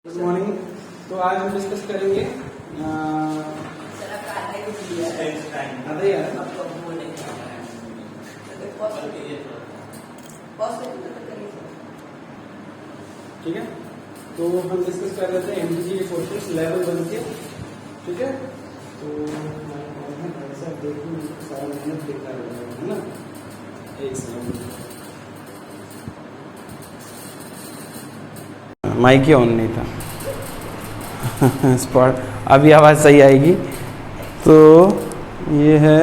Good morning. तो आज हम डिस्कस करेंगे ठीक है। तो हम डिस्कस कर रहे थे एमटीजी के क्वेश्चंस लेवल 1 के। ठीक है, तो ऐसा देखो सारा मेहनत देखा है ना। एक सेकंड, माइक ही ऑन नहीं था। स्पॉट अभी आवाज़ सही आएगी। तो ये है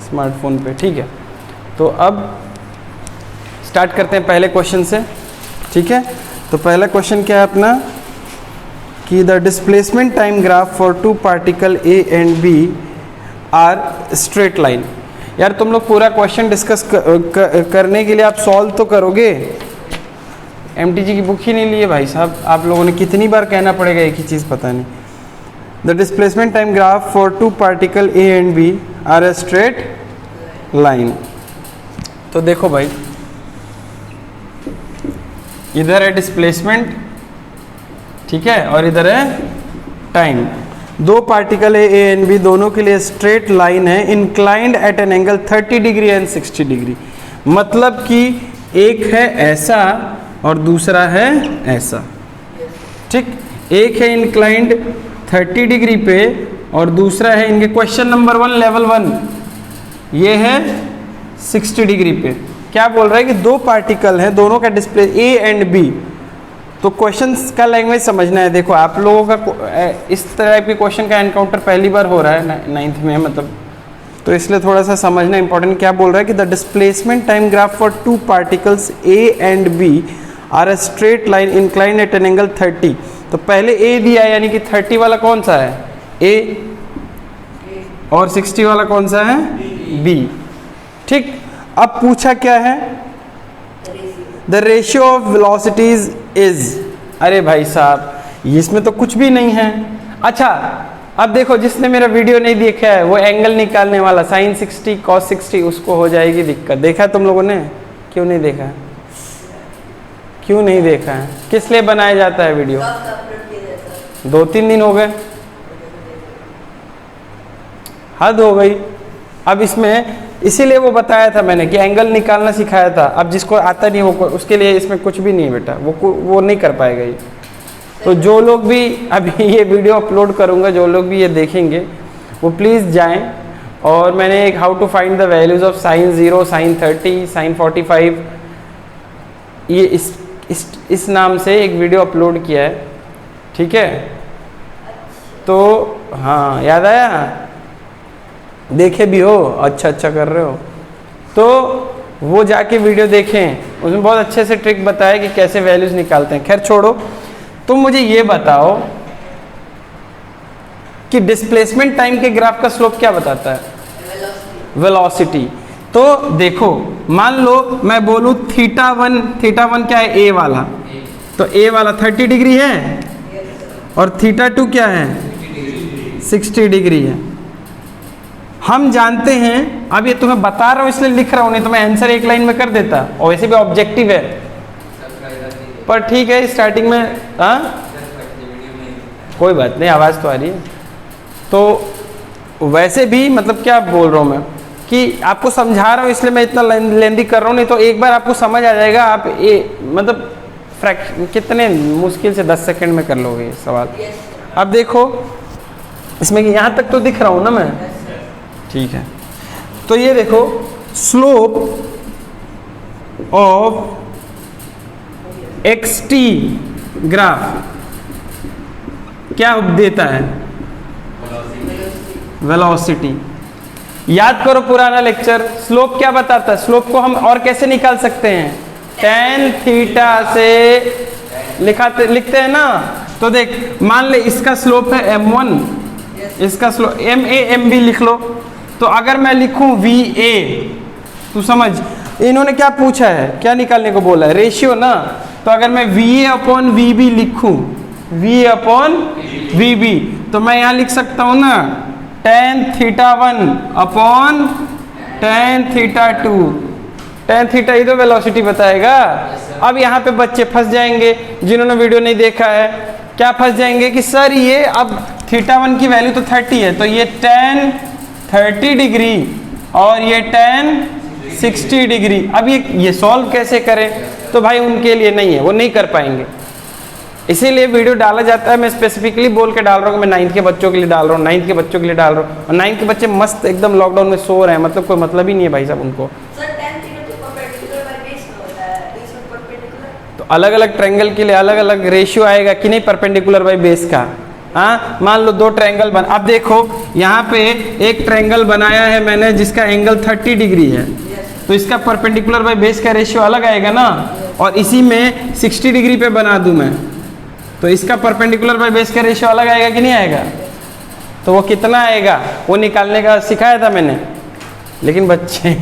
स्मार्टफोन पे। ठीक है, तो अब स्टार्ट करते हैं पहले क्वेश्चन से। ठीक है, तो पहला क्वेश्चन क्या है अपना कि the displacement time graph for two particle A and B are straight line. यार तुम लोग पूरा क्वेश्चन डिस्कस करने के लिए आप सॉल्व तो करोगे। एमटीजी की बुक ही नहीं लिए भाई साहब, आप लोगों ने कितनी बार कहना पड़ेगा एक ही चीज़, पता नहीं। The displacement time graph for two particle A and B are a straight line. तो देखो भाई, इधर है डिस्प्लेसमेंट, ठीक है, और इधर है टाइम। दो पार्टिकल ए एंड बी दोनों के लिए स्ट्रेट लाइन है, inclined at an angle 30 degree and 60 degree. मतलब कि एक है ऐसा और दूसरा है ऐसा। ठीक, एक है इंक्लाइंड 30 डिग्री पे और दूसरा है इनके क्वेश्चन नंबर 1 लेवल 1 ये है 60 डिग्री पे। क्या बोल रहा है कि दो पार्टिकल हैं, दोनों का डिस्प्ले ए एंड बी। तो क्वेश्चन का लैंग्वेज समझना है। देखो आप लोगों का इस तरह के क्वेश्चन का एनकाउंटर पहली बार हो रहा है 9th में, मतलब, तो इसलिए थोड़ा सा समझना इंपॉर्टेंट। क्या बोल रहा है कि the displacement time graph for two particles A and B are a straight line incline at an angle 30। तो पहले ए दिया है, यानी कि 30 वाला कौन सा है, ए, और 60 वाला कौन सा है, बी। ठीक, अब पूछा क्या है, the ratio of velocities is. अरे भाई साहब इसमें तो कुछ भी नहीं है। अच्छा अब देखो, जिसने मेरा वीडियो नहीं देखा है वो एंगल निकालने वाला sin 60 cos 60 उसको हो जाएगी दिक्कत। देखा है तुम लोगों ने? क्यों नहीं देखा है? क्यों नहीं देखा है? किस लिए बनाया जाता है वीडियो? 2-3 दिन हो गए, हद हो गई। अब इसमें इसीलिए वो बताया था मैंने कि एंगल निकालना सिखाया था। अब जिसको आता नहीं वो उसके लिए इसमें कुछ भी नहीं बेटा, वो नहीं कर पाएगा ये। तो जो लोग भी अभी ये वीडियो अपलोड करूँगा, जो लोग भी ये देखेंगे वो प्लीज़ जाएं। और मैंने एक how to find the values of sin 0, sin 30, sin 45 ये इस नाम से एक वीडियो अपलोड किया है। ठीक है, तो हाँ याद आया, देखे भी हो, अच्छा कर रहे हो, तो वो जाके वीडियो देखें। उसमें बहुत अच्छे से ट्रिक बताया कि कैसे वैल्यूज निकालते हैं। खैर छोड़ो, तुम मुझे ये बताओ कि डिस्प्लेसमेंट टाइम के ग्राफ का स्लोप क्या बताता है, वेलोसिटी। तो देखो मान लो मैं बोलूँ थीटा वन क्या है, ए वाला, तो ए वाला 30 डिग्री है और थीटा 2 क्या है, 60 डिग्री है। हम जानते हैं, अब ये तुम्हें बता रहा हूँ इसलिए लिख रहा हूँ, नहीं तो मैं आंसर एक लाइन में कर देता, और वैसे भी ऑब्जेक्टिव है। पर ठीक है, स्टार्टिंग में कोई बात नहीं, आवाज़ तो आ रही है। तो वैसे भी मतलब क्या बोल रहा हूँ मैं कि आपको समझा रहा हूँ इसलिए मैं इतना लेंदी कर रहा हूँ, नहीं तो एक बार आपको समझ आ जाएगा। आप मतलब कितने मुश्किल से 10 सेकंड में कर लोगे ये सवाल। अब देखो इसमें यहाँ तक तो दिख रहा हूँ ना मैं, ठीक है। तो ये देखो स्लोप ऑफ xt ग्राफ क्या देता है, वेलोसिटी। याद करो पुराना लेक्चर, स्लोप क्या बताता है, स्लोप को हम और कैसे निकाल सकते हैं, tan थीटा से लिखते हैं ना। तो देख मान ले इसका स्लोप है m1, इसका स्लोप ma mb लिख लो। तो अगर मैं लिखूं va, तू समझ इन्होंने क्या पूछा है, क्या निकालने को बोला है, रेशियो ना। तो अगर मैं va अपॉन vb लिखूं, va अपॉन vb, तो मैं यहाँ लिख सकता हूँ ना tan theta 1 upon tan theta 2। tan theta ही तो वेलोसिटी बताएगा। अब यहाँ पे बच्चे फंस जाएंगे जिन्होंने वीडियो नहीं देखा है। क्या फंस जाएंगे कि सर ये अब θ1 की वैल्यू तो 30 है, तो ये tan 30 डिग्री और ये tan 60 डिग्री। अब ये सॉल्व कैसे करें? तो भाई उनके लिए नहीं है, वो नहीं कर पाएंगे, इसीलिए वीडियो डाला जाता है। मैं स्पेसिफिकली बोल के डाल रहा हूँ, मैं 9th के बच्चों के लिए डाल रहा हूँ, 9th के बच्चों के लिए डाल रहा हूँ। और 9th के बच्चे मस्त एकदम लॉकडाउन में सो रहे हैं, मतलब कोई मतलब ही नहीं है भाई साहब उनको। तो अलग अलग ट्रायंगल के लिए अलग अलग रेशियो आएगा कि नहीं परपेंडिकुलर बाई बेस का। हाँ, मान लो दो ट्रायंगल बन, अब देखो यहाँ पे एक ट्रायंगल बनाया है मैंने जिसका एंगल 30 डिग्री है, तो इसका परपेंडिकुलर बाई बेस का रेशियो अलग आएगा ना। और इसी में 60 डिग्री पे बना दूं मैं, तो इसका परपेंडिकुलर बाई बेस का रेशियो अलग आएगा कि नहीं आएगा? तो वो कितना आएगा वो निकालने का सिखाया था मैंने, लेकिन बच्चे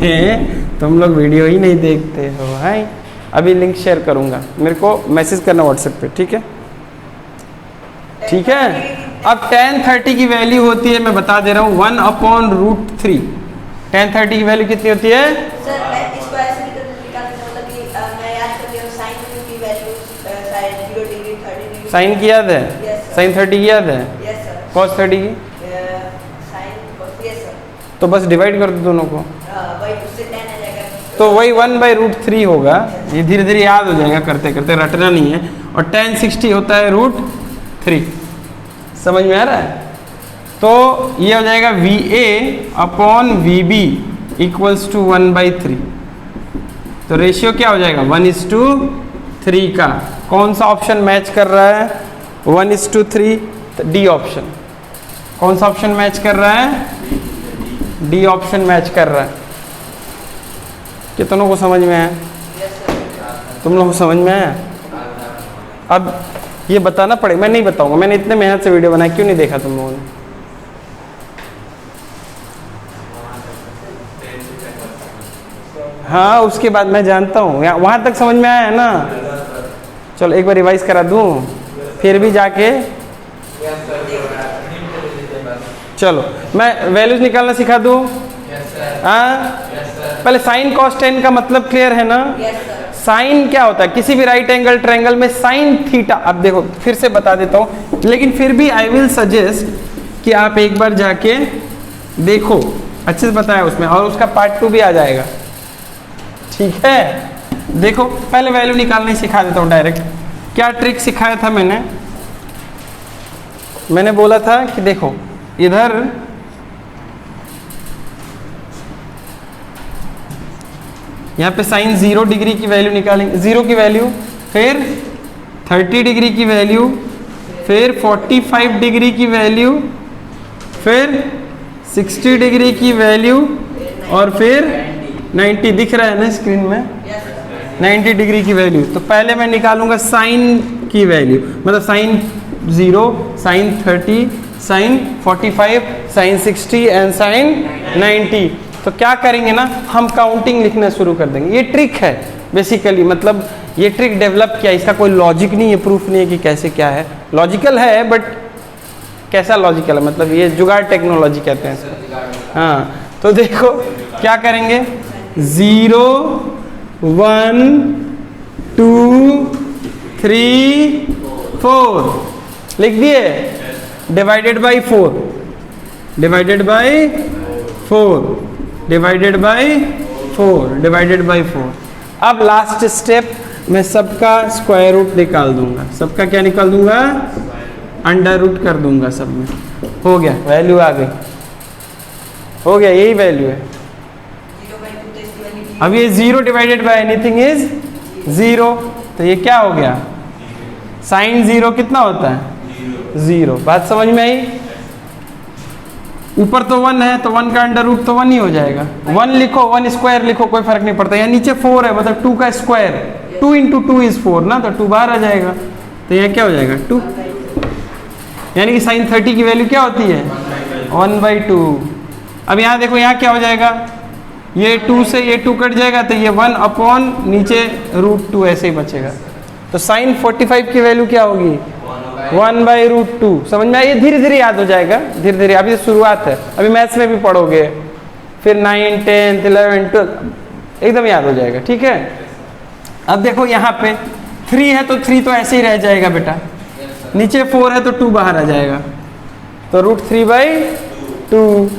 तुम लोग वीडियो ही नहीं देखते हो। भाई अभी लिंक शेयर करूंगा, मेरे को मैसेज करना व्हाट्सएप पे, ठीक है? ठीक है। अब tan 30 की वैल्यू होती है, मैं बता दे रहा हूँ 1/√3। tan 30 की वैल्यू कितनी होती है? सर मैं इसको ऐसे मतलब कि मैं याद कर लिया sin की value sin 0 degree 30 degree. Sine की याद है? sin 30 की याद है? Yes sir. cos 30 की? sin cos, yes sir. तो बस डिवाइड कर दो दोनों को, वही उससे tan आ जाएगा, तो वही 1/√3 होगा। ये धीरे धीरे याद हो जाएगा, करते करते रटना नहीं है। और tan 60 होता है √3, समझ में आ रहा है? तो ये हो जाएगा VA/VB इक्वल्स टू 1/3। तो रेशियो क्या हो जाएगा? 1:3 का। कौन सा ऑप्शन मैच कर रहा है 1:3? D option. कौन सा ऑप्शन मैच कर रहा है? डी ऑप्शन मैच कर रहा है। कितनों को समझ में आया? तुम लोगों को समझ में आया? अब ये बताना पड़ेगा, मैं नहीं बताऊंगा, मैंने इतने मेहनत से वीडियो बनाई, क्यों नहीं देखा तुम लोगों ने? हाँ, उसके बाद मैं जानता हूँ, वहाँ तक समझ में आया है ना? चलो एक बार रिवाइज करा दूँ, फिर भी जाके चलो मैं वैल्यूज निकालना सिखा दूँ। हाँ, पहले साइन कॉस टेन का मतलब क्लियर है ना? साइन क्या होता है? किसी भी राइट एंगल ट्रायंगल में साइन थीटा। अब देखो फिर से बता देता हूँ, लेकिन फिर भी आई विल सजेस्ट कि आप एक बार जाके देखो, अच्छे से बताया उसमें, और उसका पार्ट 2 भी आ जाएगा, ठीक है? देखो पहले वैल्यू निकालना ही सिखा देता हूँ डायरेक्ट। क्या ट्रिक सिखाया था मैंने बोला था कि देखो इधर यहाँ पे साइन 0 डिग्री की वैल्यू निकालेंगे, 0 की वैल्यू, फिर 30 डिग्री की वैल्यू, फिर 45 डिग्री की वैल्यू, फिर 60 डिग्री की वैल्यू, और फिर 90 दिख रहा है ना स्क्रीन में, 90 डिग्री की वैल्यू। तो पहले मैं निकालूंगा साइन की वैल्यू, मतलब sine 0, sine 30, sine 45, sine 60 and sine 90। तो क्या करेंगे ना, हम काउंटिंग लिखना शुरू कर देंगे। ये ट्रिक है बेसिकली, मतलब ये ट्रिक डेवलप किया, इसका कोई लॉजिक नहीं है, प्रूफ नहीं है कि कैसे क्या है। लॉजिकल है बट कैसा लॉजिकल है, मतलब ये जुगाड़ टेक्नोलॉजी कहते हैं इसको। हाँ, तो देखो क्या करेंगे, 0 1 2 3 4 लिख दिए, divided by 4, divided by 4, divided by 4, divided by 4। अब लास्ट स्टेप, मैं सबका स्क्वायर रूट निकाल दूंगा। सबका क्या निकाल दूंगा? अंडर रूट कर दूंगा सब में। हो गया, वैल्यू आ गई, हो गया, यही वैल्यू है। अब ये 0 डिवाइडेड बाई एनीथिंग इज 0, तो ये क्या हो गया? साइन 0 कितना होता है? 0। बात समझ में आई? ऊपर तो 1 है, तो 1 का अंडर रूट तो 1 ही हो जाएगा। 1 लिखो, 1 स्क्वायर लिखो, कोई फर्क नहीं पड़ता। यहाँ नीचे 4 है, मतलब 2 का स्क्वायर, 2 इंटू 2 इज 4 ना, तो 2 बाहर आ जाएगा। तो यहाँ क्या हो जाएगा? 2, यानी कि साइन 30 की वैल्यू क्या होती है? 1/2। अब यहाँ देखो, यहाँ क्या हो जाएगा? ये 2 से ये 2 कट जाएगा, तो ये 1 अपॉन नीचे √2 ऐसे ही बचेगा। तो साइन 45 की वैल्यू क्या होगी? 1/√2। समझ में आइए, धीरे धीरे याद हो जाएगा, धीरे धीरे। अभी शुरुआत है, अभी मैथ्स में भी पढ़ोगे, फिर 9, 10, 11, 12 एकदम याद हो जाएगा, ठीक है? अब देखो यहाँ पे 3 है, तो 3 तो ऐसे ही रह जाएगा बेटा, नीचे 4 है तो 2 बाहर आ जाएगा, तो √3/2।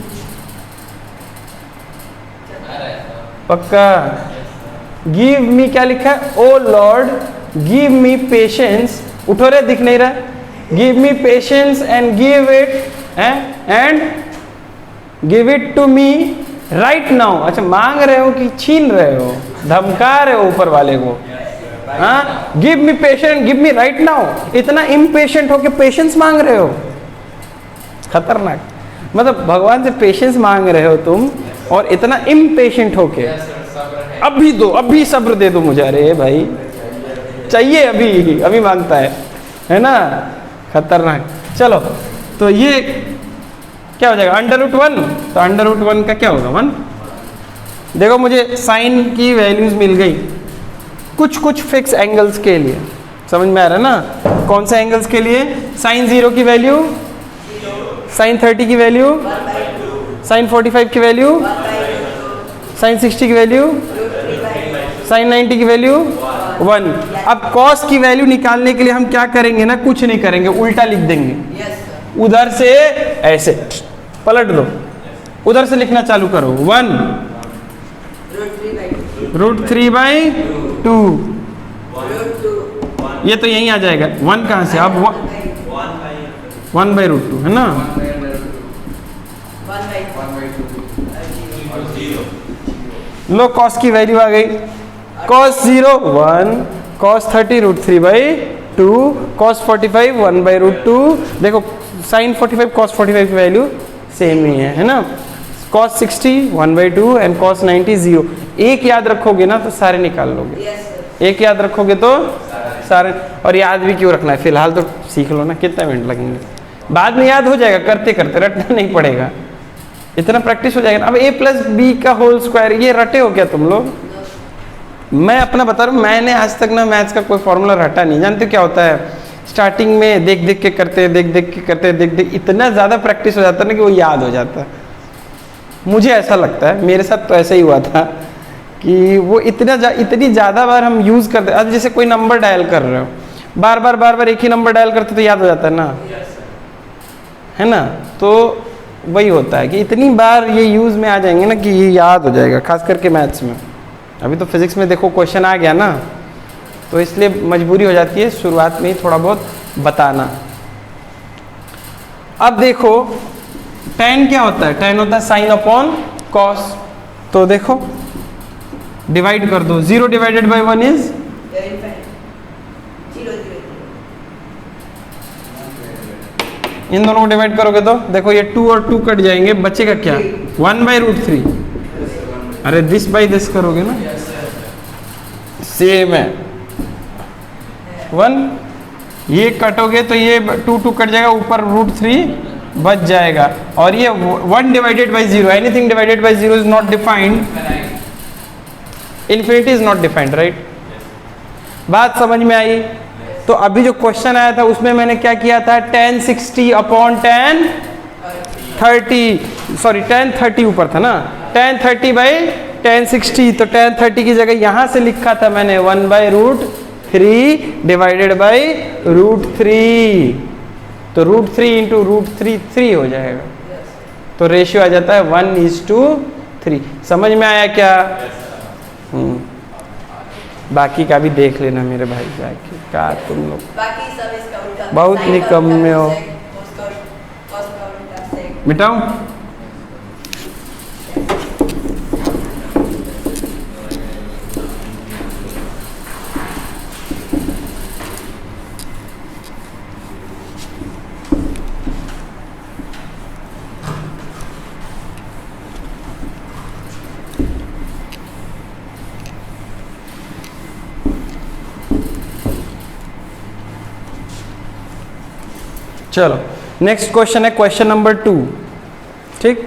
पक्का। गिव मी क्या लिखा है? O Lord give me patience, उठो रे, दिख नहीं रहा, give me patience and give it to me right now. अच्छा, मांग रहे हो कि छीन रहे हो, धमका रहे हो ऊपर वाले को? हाँ, give me patience, give me right now. इतना इम्पेशेंट हो के पेशेंस मांग रहे हो, खतरनाक। मतलब भगवान से पेशेंस मांग रहे हो तुम, और इतना इम्पेशेंट होके अभी दो, अभी सब्र दे दो मुझे। अरे भाई चाहिए, अभी अभी मांगता है ना, खतरनाक। चलो, तो ये क्या हो जाएगा? √1। तो √1 का क्या होगा? 1। देखो मुझे साइन की वैल्यूज मिल गई कुछ फिक्स एंगल्स के लिए, समझ में आ रहा है ना? कौन से एंगल्स के लिए? साइन 0 की वैल्यू, साइन 30 की वैल्यू, साइन 45 की वैल्यू, साइन 60 की वैल्यू, साइन 90 की वैल्यू 1। अब कॉस की वैल्यू निकालने के लिए हम क्या करेंगे ना, कुछ नहीं करेंगे, उल्टा लिख देंगे। उधर से ऐसे पलट दो, उधर से लिखना चालू करो। 1 √3/2। ये तो यहीं आ जाएगा। 1 कहाँ से? अब 1/√2 है ना। लो, कॉस की वैल्यू आ गई। cos 0 1, cos 30 √3/2, cos 45 1/√2। देखो sin 45 cos 45 की वैल्यू सेम ही है ना। cos 60 1/2 and cos 90 0। एक याद रखोगे ना तो सारे निकाल लोगे। एक याद रखोगे तो सारे। और याद भी क्यों रखना है, फिलहाल तो सीख लो ना, कितने मिनट लगेंगे, बाद में याद हो जाएगा, करते करते रटना नहीं पड़ेगा, इतना प्रैक्टिस हो जाएगा। अब a+b² ये रटे हो क्या तुम लोग? मैं अपना बता रहा हूँ, मैंने आज तक ना मैथ्स का कोई फॉर्मूला रटा नहीं। जानते क्या होता है, स्टार्टिंग में देख देख के करते, इतना ज़्यादा प्रैक्टिस हो जाता है ना कि वो याद हो जाता है। मुझे ऐसा लगता है, मेरे साथ तो ऐसा ही हुआ था कि वो इतनी ज़्यादा बार हम यूज़ करते। अब जैसे कोई नंबर डायल कर रहे हो, बार बार एक ही नंबर डायल करते तो याद हो जाता है ना, है ना। तो वही होता है कि इतनी बार ये यूज़ में आ जाएंगे ना कि ये याद हो जाएगा, खास करके मैथ्स में। अभी तो फिजिक्स में देखो क्वेश्चन आ गया ना, तो इसलिए मजबूरी हो जाती है शुरुआत में ही थोड़ा बहुत बताना। अब देखो tan क्या होता है? tan होता है sin अपॉन cos। तो देखो डिवाइड कर दो, 0 डिवाइडेड बाई 1 इज 0। इन दोनों को डिवाइड करोगे तो देखो ये 2 और 2 कट जाएंगे, बचेगा क्या? 1/√3। अरे दिस बाई दिस करोगे ना, सेम है 1। ये कटोगे तो ये 2 कट जाएगा, ऊपर √3 बच जाएगा। और ये 1 divided by 0, anything divided by 0 is not defined, infinity is not defined, right? बात समझ में आई? तो अभी जो क्वेश्चन आया था उसमें मैंने क्या किया था, tan 60 upon tan 30, sorry tan 30 ऊपर था ना, tan 30 बाई tan 60। तो tan 30 की जगह यहां से लिखा था मैंने 1/√3 डिवाइडेड बाई √3। तो √3 इंटू √3 3 हो जाएगा, तो रेशियो आ जाता है 1:3। समझ में आया क्या? बाकी का भी देख लेना मेरे भाई, बाकी का तुम लोग बाकी सब इसका उल्टा, बहुत sin का निकम्मे उल्टा हो। sec, cos का उल्टा sec। मिटाऊं? चलो नेक्स्ट क्वेश्चन है क्वेश्चन नंबर 2। ठीक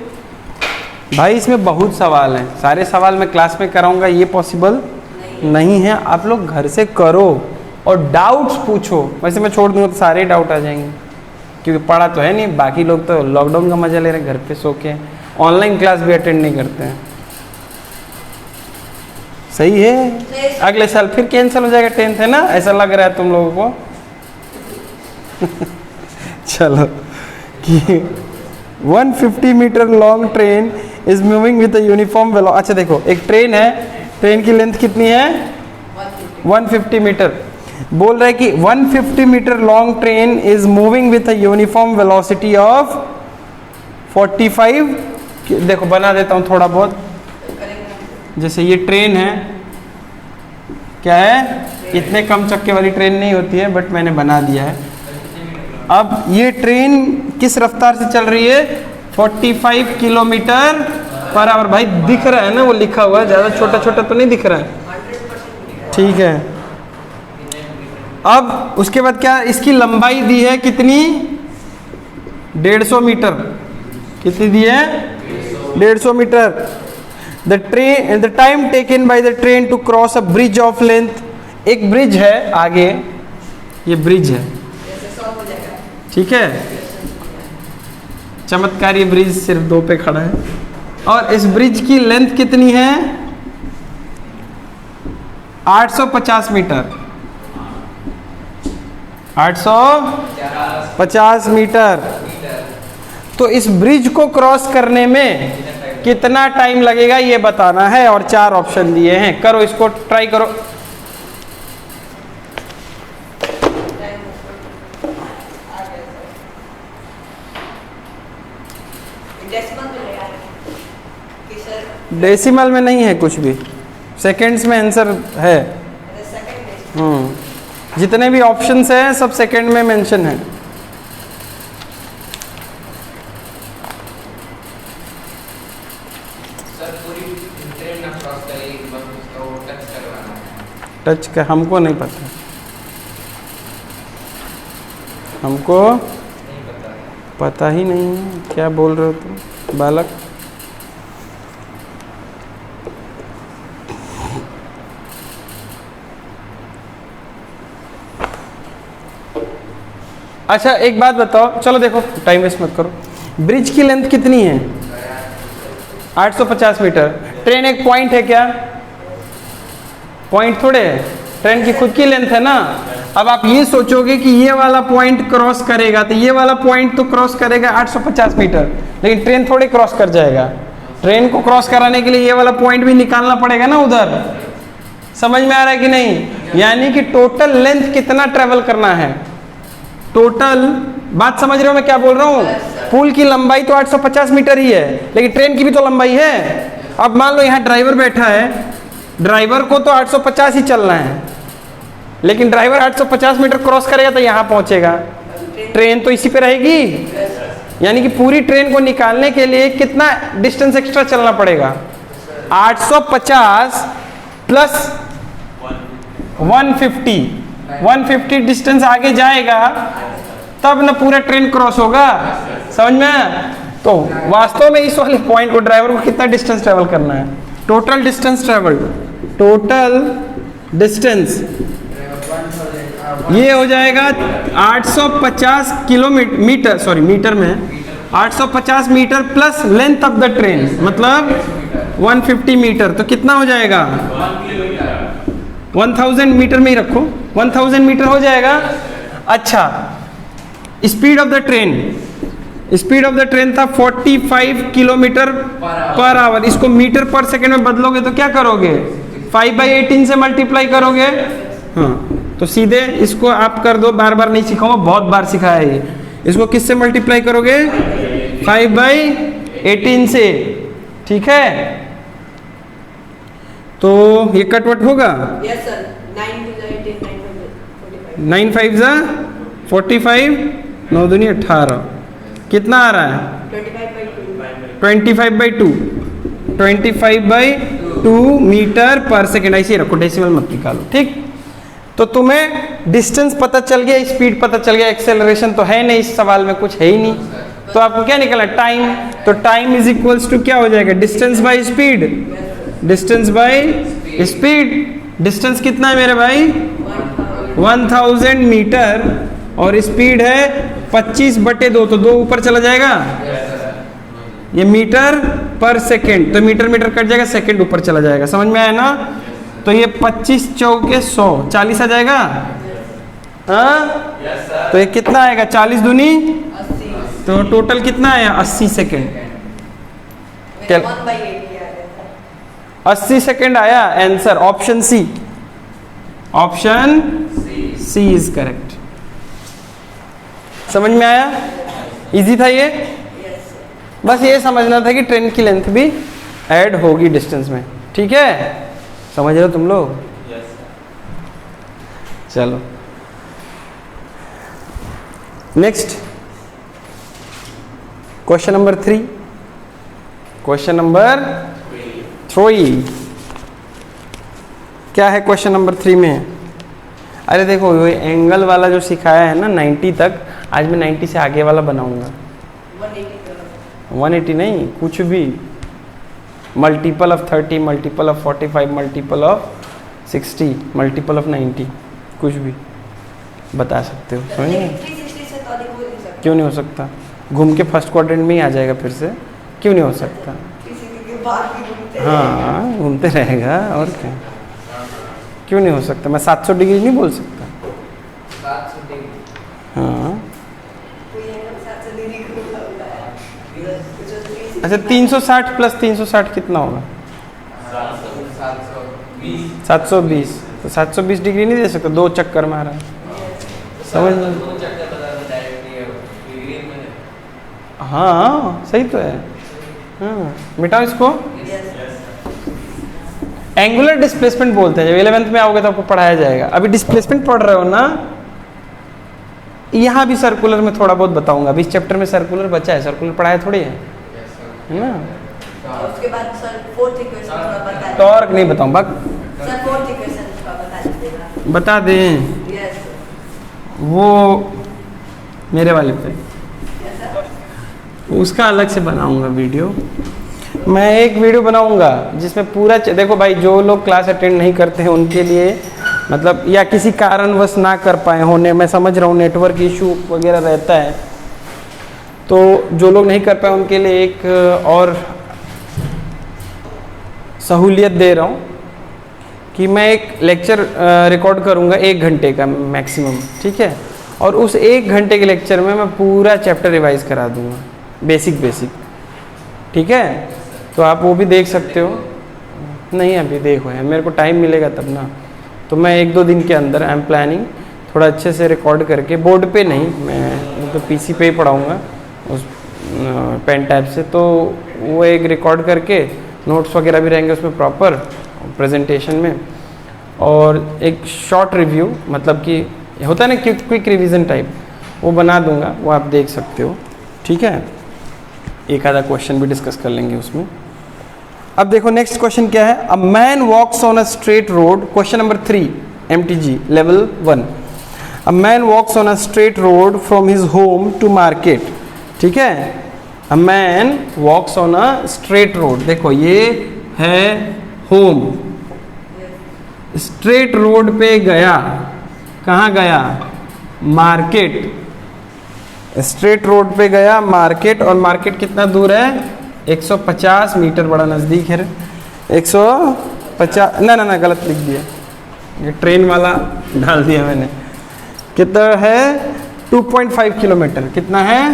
भाई, इसमें बहुत सवाल हैं, सारे सवाल मैं क्लास में कराऊंगा ये पॉसिबल नहीं है। आप लोग घर से करो और डाउट्स पूछो। वैसे मैं छोड़ दूंगा तो सारे डाउट आ जाएंगे, क्योंकि पढ़ा तो है नहीं। बाकी लोग तो लॉकडाउन का मजा ले रहे हैं, घर पे सो के ऑनलाइन क्लास भी अटेंड नहीं करते हैं। सही है, अगले साल फिर कैंसिल हो जाएगा 10th, है ना? ऐसा लग रहा है तुम लोगों को? चलो कि 150 metre long train is moving with uniform वेलो। अच्छा देखो, एक ट्रेन है, ट्रेन की लेंथ कितनी है? 150 मीटर। बोल रहा है कि 150 metre long train is moving with a uniform velocity of 45। देखो बना देता हूँ थोड़ा बहुत। जैसे ये ट्रेन है, क्या है, इतने कम चक्के वाली ट्रेन नहीं होती है, बट मैंने बना दिया है। अब ये ट्रेन किस रफ्तार से चल रही है? 45 किलोमीटर पर आवर। भाई दिख रहा है ना, वो लिखा हुआ है, ज़्यादा छोटा छोटा तो नहीं दिख रहा है, ठीक है। अब उसके बाद क्या, इसकी लंबाई दी है कितनी? 150 मीटर। कितनी दी है? 150 metre. The time taken by the train to cross a bridge of length. एक ब्रिज है आगे, ये ब्रिज है, ठीक है, चमत्कारी ब्रिज सिर्फ 2 पे खड़ा है, और इस ब्रिज की लेंथ कितनी है? 850 मीटर। 850 मीटर। तो इस ब्रिज को क्रॉस करने में कितना टाइम लगेगा ये बताना है, और 4 ऑप्शन दिए हैं। करो इसको, ट्राई करो। डेसिमल में नहीं है कुछ भी, सेकंड्स में आंसर है। जितने भी ऑप्शंस हैं सब सेकंड में मेंशन है। टच का हमको नहीं पता, हमको पता ही नहीं है। क्या बोल रहे हो तुम बालक? अच्छा एक बात बताओ, चलो देखो टाइम वेस्ट मत करो। ब्रिज की लेंथ कितनी है? 850 मीटर। ट्रेन एक पॉइंट है क्या? पॉइंट थोड़े है, ट्रेन की खुद की लेंथ है ना। अब आप ये सोचोगे कि ये वाला पॉइंट क्रॉस करेगा, तो ये वाला पॉइंट तो क्रॉस करेगा 850 मीटर, लेकिन ट्रेन थोड़े क्रॉस कर जाएगा। ट्रेन को क्रॉस कराने के लिए ये वाला पॉइंट भी निकालना पड़ेगा ना उधर। समझ में आ रहा है कि नहीं? यानी कि टोटल लेंथ कितना ट्रेवल करना है, टोटल। बात समझ रहे हो मैं क्या बोल रहा हूँ? पुल की लंबाई तो 850 मीटर ही है, लेकिन ट्रेन की भी तो लंबाई है। अब मान लो यहाँ ड्राइवर बैठा है, ड्राइवर को तो 850 ही चलना है, लेकिन ड्राइवर 850 मीटर क्रॉस करेगा तो यहाँ पहुँचेगा, ट्रेन तो इसी पे रहेगी। यानी कि पूरी ट्रेन को निकालने के लिए कितना डिस्टेंस एक्स्ट्रा चलना पड़ेगा? 850 प्लस 150 डिस्टेंस आगे जाएगा तब ना पूरा ट्रेन क्रॉस होगा। समझ में? तो वास्तव में इस वाले पॉइंट को ड्राइवर को कितना डिस्टेंस ट्रेवल करना है? Total distance travel, total distance ये हो जाएगा 850 किलोमीटर, सॉरी मीटर में 850 metre plus length of the train, मतलब 150 मीटर। तो कितना हो जाएगा? 1000 मीटर में ही रखो, 1000 मीटर हो जाएगा। अच्छा, speed of the train, speed of the train था 45 किलोमीटर पर आवर। इसको मीटर पर सेकंड में बदलोगे तो क्या करोगे? 5/18 से मल्टीप्लाई करोगे। हाँ, तो सीधे इसको आप कर दो, बार बार नहीं सिखाऊंगा, बहुत बार सिखाया है ये। इसको किससे मल्टीप्लाई करोगे? 5/18 से, ठीक है। तो ये कटवट होगा। Yes sir. 9 5 45, 9 दूनी 18, कितना आ रहा है? 25/2, 25/2 मीटर पर सेकेंड। ऐसे रखो, डेसिमल मत निकालो, ठीक। तो तुम्हें डिस्टेंस पता चल गया, स्पीड पता चल गया, एक्सेलरेशन तो है नहीं, इस सवाल में कुछ है ही नहीं, तो आपको क्या निकला? टाइम। तो टाइम इज इक्वल्स टू क्या हो जाएगा? Distance by speed, distance by speed. Distance कितना है मेरे भाई? 1000 मीटर, और स्पीड है 25/2, तो 2 ऊपर चला जाएगा। ये मीटर पर सेकेंड, तो मीटर मीटर कट जाएगा, सेकेंड ऊपर चला जाएगा। समझ में आया ना? तो ये 25 चौके 100, 40 आ जाएगा। हाँ, यस सर। तो ये कितना आएगा 40 दूनी, 80 तो टोटल कितना आया 80 सेकेंड। क्या? 1/80 आ गया। 80 सेकेंड आया answer, option C, option C is correct. समझ में आया? इजी था ये। Yes sir. बस ये समझना था कि ट्रेन की लेंथ भी ऐड होगी डिस्टेंस में, ठीक है? समझ रहे हो तुम लोग? Yes sir. चलो next, question number 3। Question number 3 क्या है? क्वेश्चन नंबर 3 में, अरे देखो ये एंगल वाला जो सिखाया है ना 90 तक, आज मैं 90 से आगे वाला बनाऊंगा। 180 करो। 180 नहीं, कुछ भी, multiple of 30, multiple of 45, multiple of 60, multiple of 90, कुछ भी बता सकते हो। समझ लेकिन में? 360 से तो अधिक हो नहीं सकता। क्यों नहीं हो सकता? घूम के फर्स्ट क्वाड्रेंट में ही आ जाएगा फिर से, क्यों नहीं हो सकता? किसी के बाहर भी घूमते हैं। हाँ घूमते रहेगा, और क्या, क्यों नहीं हो सकता? मैं 700 डिग्री नहीं बोल सकता। 700 डिग्री। हाँ कोई एंगल 700 डिग्री घूमता होता है। कुछ तो 360 अच्छा, 360 प्लस 360 कितना होगा? 720। 720। तो 720 डिग्री नहीं दे सकता, 2 चक्कर मारा है। समझ में? 2 चक्कर बता दो डायरेक्टली डिग्री में। हाँ सही तो है। हाँ मिटाओ इसको। एंगुलर डिस्प्लेसमेंट बोलते हैं, जब 11th में आओगे तो आपको पढ़ाया जाएगा। अभी डिस्प्लेसमेंट पढ़ रहे हो ना, यहाँ भी सर्कुलर में थोड़ा बहुत बताऊंगा। अभी इस चैप्टर में सर्कुलर बचा है, सर्कुलर पढ़ाया थोड़ी है ना। और उसके बाद सर फोर्थ इक्वेशन थोड़ा बता दीजिए। टॉर्क नहीं बताऊँ, बक सर फोर्थ इक्वेशन का बता दीजिएगा। बता दें यस वो मेरे वाले पे, उसका अलग से बनाऊंगा वीडियो। मैं एक वीडियो बनाऊंगा जिसमें पूरा देखो भाई, जो लोग क्लास अटेंड नहीं करते हैं उनके लिए, मतलब या किसी कारणवश ना कर पाए होने, मैं समझ रहा हूँ नेटवर्क इशू वगैरह रहता है, तो जो लोग नहीं कर पाए उनके लिए एक और सहूलियत दे रहा हूँ कि मैं एक लेक्चर रिकॉर्ड करूँगा 1 घंटे का मैक्सिमम, ठीक है? और उस 1 घंटे के लेक्चर में मैं पूरा चैप्टर रिवाइज करा दूँगा, बेसिक, ठीक है? तो आप वो भी देख सकते हो। नहीं अभी देखो है, मेरे को टाइम मिलेगा तब ना, तो मैं 1-2 दिन के अंदर आई एम प्लानिंग थोड़ा अच्छे से रिकॉर्ड करके, बोर्ड पे नहीं, मैं तो पीसी पे ही पढ़ाऊँगा उस पेन टैब से, तो वो एक रिकॉर्ड करके नोट्स वगैरह भी रहेंगे उसमें प्रॉपर प्रेजेंटेशन में, और एक शॉर्ट रिव्यू, मतलब कि होता है ना क्विक रिवीजन टाइप, वो बना दूंगा, वो आप देख सकते हो, ठीक है? एक आधा क्वेश्चन भी डिस्कस कर लेंगे उसमें। अब देखो नेक्स्ट क्वेश्चन क्या है? A man walks on a straight road, question number 3 MTG level 1। A man walks on a straight road from his home to market, ठीक है? A man walks on a straight road, देखो ये है home, straight road पे गया, कहाँ गया? Market. Straight road पे गया मार्केट, और मार्केट कितना दूर है? 150 मीटर, बड़ा नज़दीक है। 150 ना गलत लिख दिया, ये ट्रेन वाला डाल दिया मैंने। कितना है? 2.5 किलोमीटर। कितना है?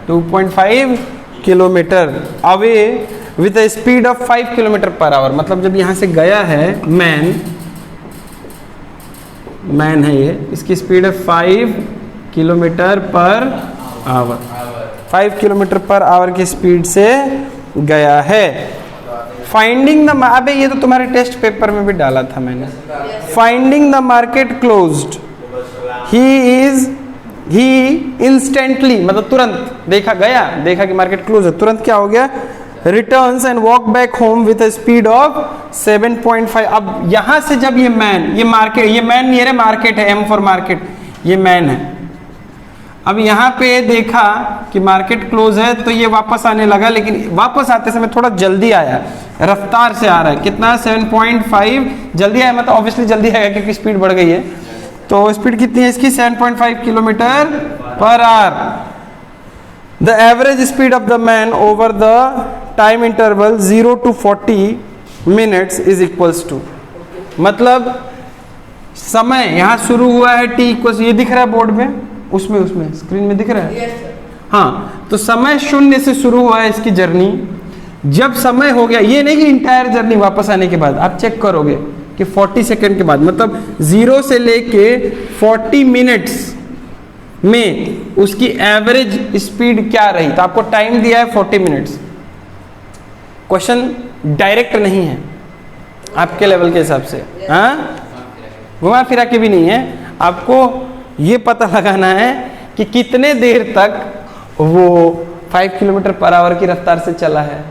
2.5 kilometre away with A speed of 5 kilometre per our. मतलब जब यहाँ से गया है मैन है ये, इसकी स्पीड है 5 kilometre per our, 5 kilometre per our की स्पीड से गया है। फाइंडिंग द, अबे ये तो तुम्हारे टेस्ट पेपर में भी डाला था मैंने। Finding the market closed, he instantly, मतलब तुरंत देखा गया, देखा कि मार्केट क्लोज है, तुरंत क्या हो गया? Returns and walk back home with a speed of 7.5। अब यहां से जब ये मैन, ये मार्केट, ये मैन नहीं है, मार्केट है, M फॉर मार्केट, ये मैन है। अब यहाँ पे देखा कि मार्केट क्लोज है, तो ये वापस आने लगा, लेकिन वापस आते समय थोड़ा जल्दी आया, रफ्तार से आ रहा है। कितना? 7.5 जल्दी आया, मतलब ऑब्वियसली जल्दी आएगा क्योंकि स्पीड बढ़ गई है। तो स्पीड कितनी है इसकी? 7.5 kilometre per hour. The average speed of the man over the time interval 0 to 40 minutes is equals to, मतलब समय यहाँ शुरू हुआ है t इक्वल, ये दिख रहा है बोर्ड में, उसमें स्क्रीन में दिख रहा है। Yes sir. हाँ, तो समय 0 से शुरू हुआ है इसकी जर्नी। जब समय हो गया, ये नहीं कि इंटायर जर्नी वापस आने के बाद, आप चेक करोगे कि 40 सेकंड के बाद, मतलब 0 से लेके 40 मिनट्स में उसकी एवरेज स्पीड क्या रही। तो आपको टाइम दिया है 40 मिनट्स। क्वेश्चन डायरेक्ट नहीं है आपके लेवल के हिसाब से, हाँ, घुमा फिरा के भी नहीं है। आपको ये पता लगाना है कि कितने देर तक वो 5 किलोमीटर पर आवर की रफ्तार से चला है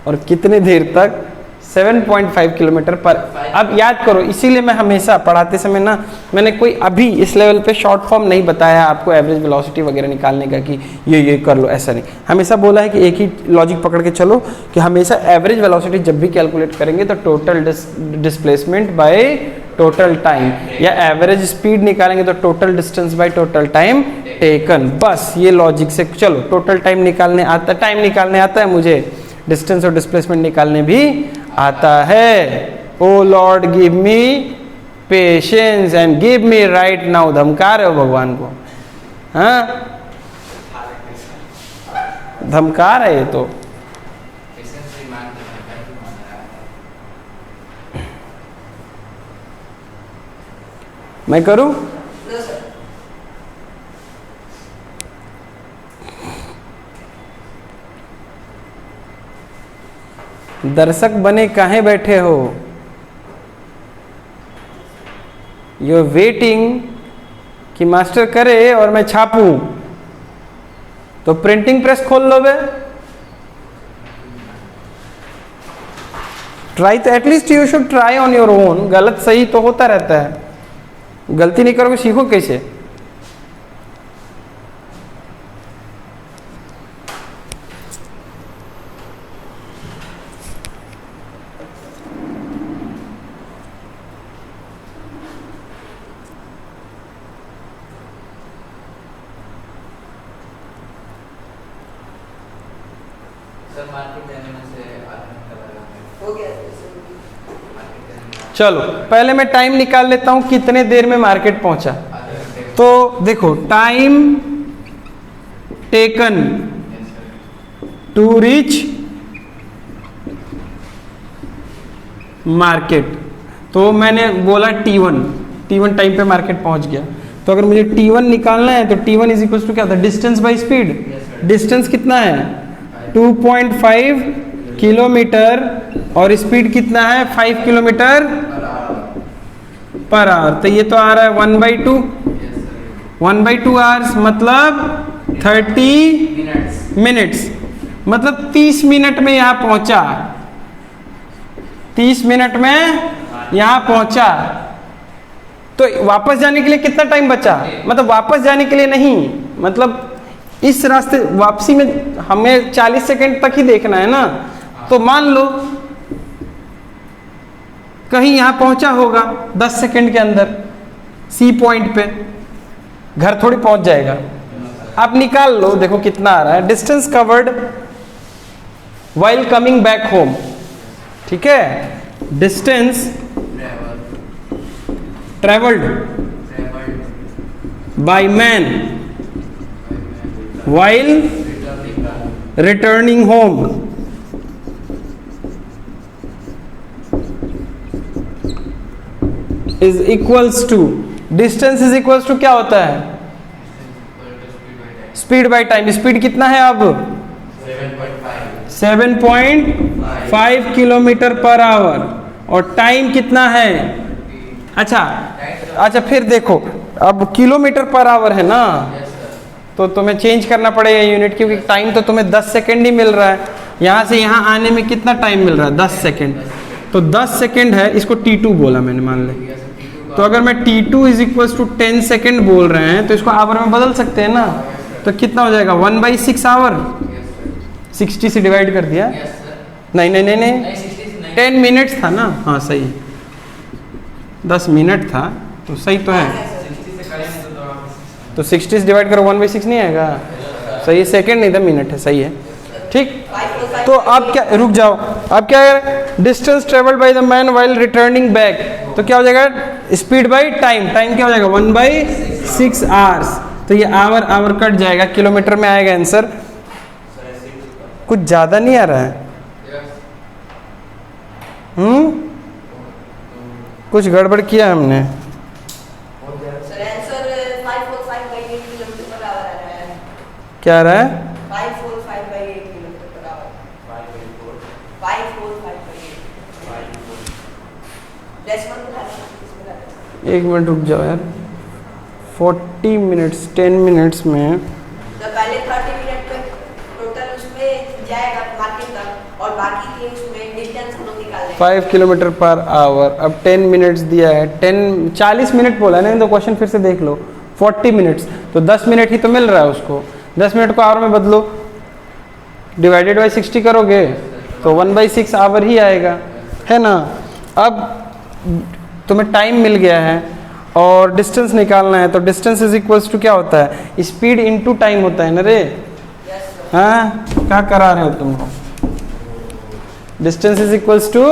और कितने देर तक 7.5 किलोमीटर पर। अब याद करो, इसीलिए मैं हमेशा पढ़ाते समय ना, मैंने कोई अभी इस लेवल पे शॉर्ट फॉर्म नहीं बताया आपको एवरेज वेलोसिटी वगैरह निकालने का कि ये कर लो, ऐसा नहीं। हमेशा बोला है कि एक ही लॉजिक पकड़ के चलो कि हमेशा एवरेज वेलोसिटी जब भी कैलकुलेट करेंगे तो total displacement by total time, या एवरेज स्पीड निकालेंगे तो total distance by total time taken. बस ये लॉजिक से चलो, टोटल टाइम निकालने आता, टाइम निकालने आता है मुझे, डिस्टेंस और डिस्प्लेसमेंट निकालने भी आता है। O Lord give me patience and give me right now. धमका रहे हो भगवान को, हाँ, धमका रहे तो। मैं करूं? No sir. दर्शक बने काहे बैठे हो? यू आर वेटिंग कि मास्टर करे और मैं छापूं, तो प्रिंटिंग प्रेस खोल लो बे। ट्राई तो at least you should try on your own. गलत सही तो होता रहता है, गलती नहीं करोगे सीखो कैसे? सर मार्केट जाने में से आधा घंटा लगा है। हो गया सर। मार्केट जाने में चलो पहले मैं टाइम निकाल लेता हूं, कितने देर में मार्केट पहुंचा। आधे घंटे। तो देखो, time taken yes sir. To reach market, तो मैंने बोला T1 टाइम पे मार्केट पहुंच गया। तो अगर मुझे T1 निकालना है तो T1 इज इक्वल टू क्या था? Distance by speed. डिस्टेंस कितना है? 2.5 किलोमीटर और स्पीड कितना है? 5 किलोमीटर पर आवर। तो ये तो आ रहा है 1/2, 1/2 आवर्स, मतलब 30 मिनट्स, मतलब 30 मिनट में यहाँ पहुंचा। 30 मिनट में यहाँ पहुंचा। तो वापस जाने के लिए कितना टाइम बचा? मतलब वापस जाने के लिए नहीं, मतलब इस रास्ते वापसी में हमें 40 सेकंड तक ही देखना है ना। तो मान लो कहीं यहां पहुंचा होगा 10 सेकंड के अंदर, सी पॉइंट पे, घर थोड़ी पहुंच जाएगा। आप निकाल लो, देखो कितना आ रहा है। Distance covered while coming back home, ठीक है। Distance travelled by man while returning home is equals to, distance is equals to क्या होता है? Speed by time. स्पीड कितना है अब? 7.5 किलोमीटर पर आवर। और टाइम कितना है? अच्छा फिर देखो, अब किलोमीटर पर आवर है ना, तो तुम्हें चेंज करना पड़ेगा यूनिट, क्योंकि टाइम तो तुम्हें 10 सेकंड ही मिल रहा है। यहाँ से यहाँ आने में कितना टाइम मिल रहा है? 10 सेकंड। तो 10 सेकंड है, इसको T2 बोला मैंने, मान ले। तो अगर मैं T2 is equal to 10 second बोल रहे हैं तो इसको आवर में बदल सकते हैं ना। तो कितना हो जाएगा? 1/6 आवर। 60 से डिवाइड कर दिया? नहीं 10 मिनट्स था ना। हाँ सही, 10 मिनट था, तो सही तो है। तो 60 से डिवाइड करो 1/6 नहीं आएगा? सही है, सेकंड नहीं था, मिनट है, सही है। ठीक। 545 तो अब क्या, रुक जाओ, अब क्या है, distance travelled by the man while returning back, तो क्या हो जाएगा, स्पीड बाई टाइम, टाइम क्या हो जाएगा 1/6 आवर्स, तो ये आवर आवर कट जाएगा, किलोमीटर में आएगा आंसर। कुछ ज़्यादा नहीं आ रहा है, कुछ गड़बड़ किया हमने। Sir answer 545/8 kilometre per hour आ रहा है। क्या आ रहा है, 545/8 किलोमीटर पर आवर। 545/8 डेसिमल को लाना। एक मिनट रुक जाओ यार, 40 मिनट्स 10 मिनट्स में, तो पहले 30 मिनट में टोटल उसमें जाएगा मार्केट तक, और बाकी के उसमें डिस्टेंस हम लोग निकाल लेंगे। 5 किलोमीटर पर आवर। अब 10 मिनट्स दिया है, 40 मिनट बोला है ना, तो क्वेश्चन फिर से देख लो, 40 मिनट्स, तो 10 मिनट ही तो मिल रहा है उसको, 10 मिनट को आवर में बदलो, डिवाइडेड बाई 60 करोगे तो 1/6 आवर ही आएगा, है ना। अब तुम्हें टाइम मिल गया है और डिस्टेंस निकालना है, तो डिस्टेंस इज इक्वल्स टू क्या होता है, स्पीड इनटू टाइम होता है ना रे। हाँ, क्या करा रहे हो तुम, distance is equals to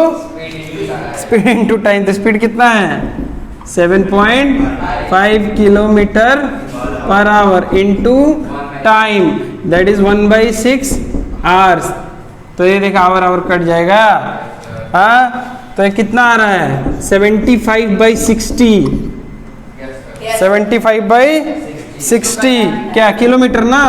speed into time, तो स्पीड कितना है 7.5 kilometre per hour into time, that is 1/6 hours, तो ये देखा आवर आवर कट जाएगा। हाँ, तो ये कितना आ रहा है 75/60, 75/60 क्या किलोमीटर ना,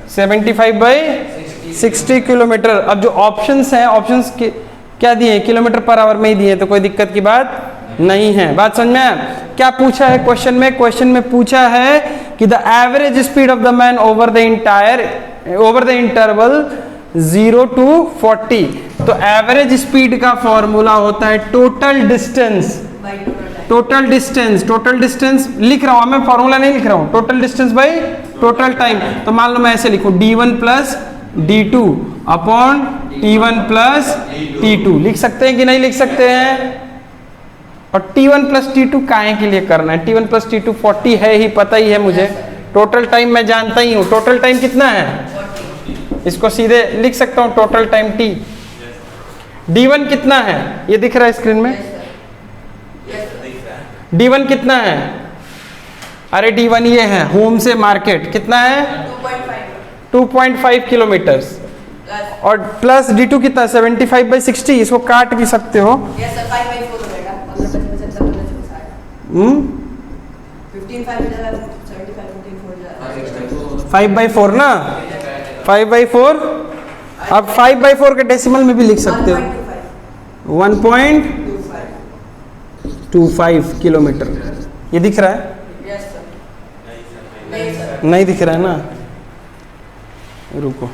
75/60 किलोमीटर। अब जो ऑप्शंस हैं, ऑप्शंस क्या दिए हैं, किलोमीटर पर आवर में ही दिए हैं, तो कोई दिक्कत की बात नहीं है। बात समझ में आया? क्या पूछा है क्वेश्चन में, क्वेश्चन में पूछा है कि the average speed of the man over the interval 0 to 40, तो एवरेज स्पीड का फॉर्मूला होता है टोटल डिस्टेंस, टोटल डिस्टेंस लिख रहा हूं मैं, फॉर्मूला नहीं लिख रहा हूं, total distance by total time. तो मान लो मैं ऐसे लिखूं, d1 plus d2 upon t1 plus t2, लिख सकते हैं कि नहीं लिख सकते हैं। और t1 प्लस t2 काहे के लिए करना है, t1 प्लस t2 40 है ही, पता ही है मुझे, टोटल टाइम मैं जानता ही हूं, टोटल टाइम कितना है, इसको सीधे लिख सकता हूं, टोटल टाइम t। d1 कितना है, ये दिख रहा है स्क्रीन में, d1 कितना है, अरे d1 ये है, होम से मार्केट कितना है 2.5 किलोमीटर, और प्लस d2 कितना है 75/60, इसको काट भी सकते हो। 5/4 ना, 5/4, अब 5/4 के डेसिमल में भी लिख सकते हो, 1.25 किलोमीटर, ये दिख रहा है, नहीं दिख रहा है ना, रुको,